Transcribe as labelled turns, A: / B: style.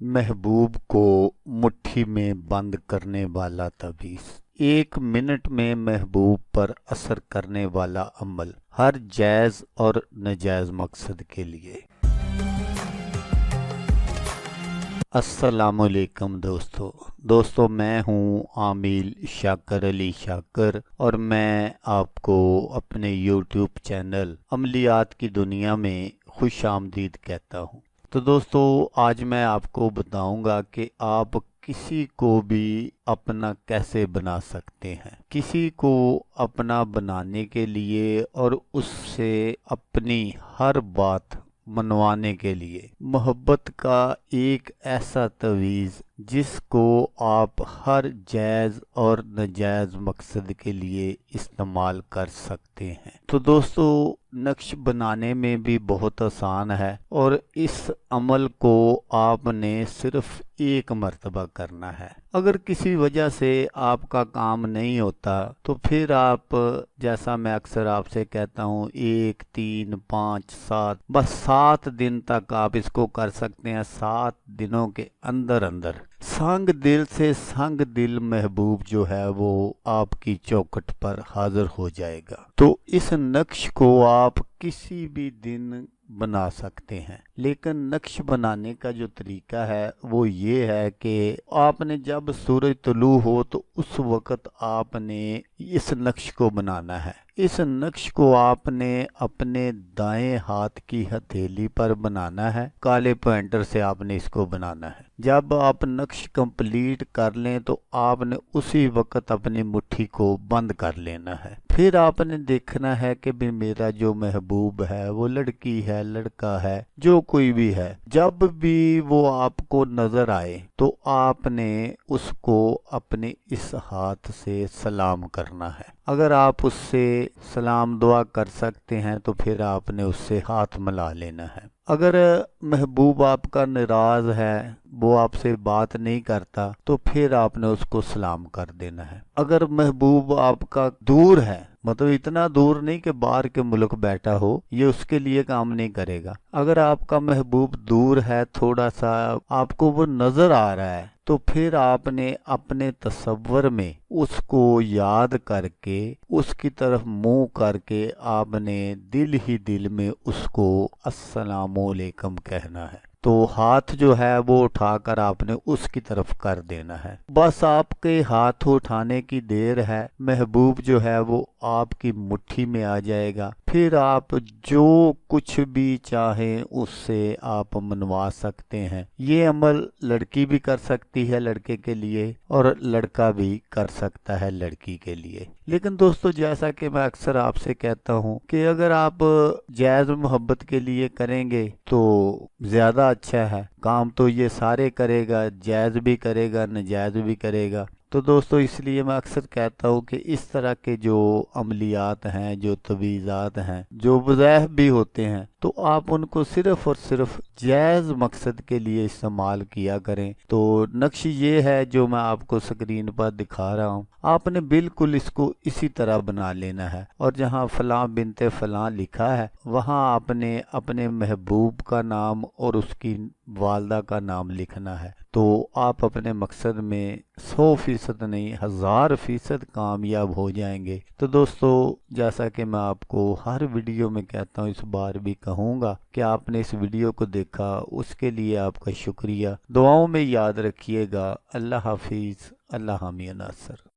A: महबूब को मुट्ठी में बंद करने वाला तवीज़। 1 मिनट में महबूब पर असर करने वाला अमल, हर जायज़ और नाजायज़ मकसद के लिए। अस्सलामुअलैकुम दोस्तों, मैं हूँ आमिल शाकर अली शाकर और मैं आपको अपने YouTube चैनल अमलियात की दुनिया में खुश आमदीद कहता हूँ। तो दोस्तों, आज मैं आपको बताऊंगा कि आप किसी को भी अपना कैसे बना सकते हैं। किसी को अपना बनाने के लिए और उससे अपनी हर बात मनवाने के लिए मोहब्बत का एक ऐसा तवीज़ जिसको आप हर जायज़ और नाजायज़ मकसद के लिए इस्तेमाल कर सकते हैं। तो दोस्तों, नक्श बनाने में भी बहुत आसान है और इस अमल को आपने सिर्फ 1 मरतबा करना है। अगर किसी वजह से आपका काम नहीं होता तो फिर आप, जैसा मैं अक्सर आपसे कहता हूँ, 1, 3, 5, 7, बस 7 दिन तक आप इसको कर सकते हैं। 7 दिनों के अंदर अंदर संग दिल से संग दिल महबूब जो है वो आपकी चौखट पर हाजिर हो जाएगा। तो इस नक्श को आप किसी भी दिन बना सकते हैं, लेकिन नक्श बनाने का जो तरीका है वो ये है कि आपने जब सूरज तुलू हो तो उस वक़्त आपने इस नक्श को बनाना है। इस नक्श को आपने अपने दाएं हाथ की हथेली पर बनाना है। काले पॉइंटर से आपने इसको बनाना है। जब आप नक्श कंप्लीट कर लें तो आपने उसी वक़्त अपनी मुट्ठी को बंद कर लेना है। फिर आपने देखना है कि भी मेरा जो महबूब है वो लड़की है, लड़का है, जो कोई भी है, जब भी वो आपको नजर आए तो आपने उसको अपने इस हाथ से सलाम करना है। अगर आप उससे सलाम दुआ कर सकते हैं तो फिर आपने उससे हाथ मिला लेना है। अगर महबूब आपका नाराज है, वो आपसे बात नहीं करता, तो फिर आपने उसको सलाम कर देना है। अगर महबूब आपका दूर है, मतलब इतना दूर नहीं कि बाहर के मुल्क बैठा हो, ये उसके लिए काम नहीं करेगा। अगर आपका महबूब दूर है, थोड़ा सा आपको वो नजर आ रहा है, तो फिर आपने अपने तसव्वुर में उसको याद करके उसकी तरफ मुंह करके आपने दिल ही दिल में उसको अस्सलामुअलैकुम कहना है। तो हाथ जो है वो उठाकर आपने उसकी तरफ कर देना है। बस आपके हाथ उठाने की देर है, महबूब जो है वो आपकी मुट्ठी में आ जाएगा। फिर आप जो कुछ भी चाहें उससे आप मनवा सकते हैं। ये अमल लड़की भी कर सकती है लड़के के लिए और लड़का भी कर सकता है लड़की के लिए। लेकिन दोस्तों, जैसा कि मैं अक्सर आपसे कहता हूँ कि अगर आप जायज़ मोहब्बत के लिए करेंगे तो ज़्यादा अच्छा है। काम तो ये सारे करेगा, जायज़ भी करेगा, नाजायज़ भी करेगा। तो दोस्तों, इसलिए मैं अक्सर कहता हूँ कि इस तरह के जो अमलियात हैं, जो तवीज़ात हैं, जो वज़ाइफ भी होते हैं, तो आप उनको सिर्फ़ और सिर्फ जायज़ मकसद के लिए इस्तेमाल किया करें। तो नक्श ये है जो मैं आपको स्क्रीन पर दिखा रहा हूँ, आपने बिल्कुल इसको इसी तरह बना लेना है और जहाँ फ़लाँ बिनते फ़लाँ लिखा है वहाँ आपने अपने महबूब का नाम और उसकी वालदा का नाम लिखना है। तो आप अपने मकसद में 100% नहीं, 1000% कामयाब हो जाएंगे। तो दोस्तों, जैसा कि मैं आपको हर वीडियो में कहता हूँ, इस बार भी कहूँगा कि आपने इस वीडियो को देखा, उसके लिए आपका शुक्रिया। दुआओं में याद रखिएगा। अल्लाह हाफिज़। अल्लाह हामी नासर।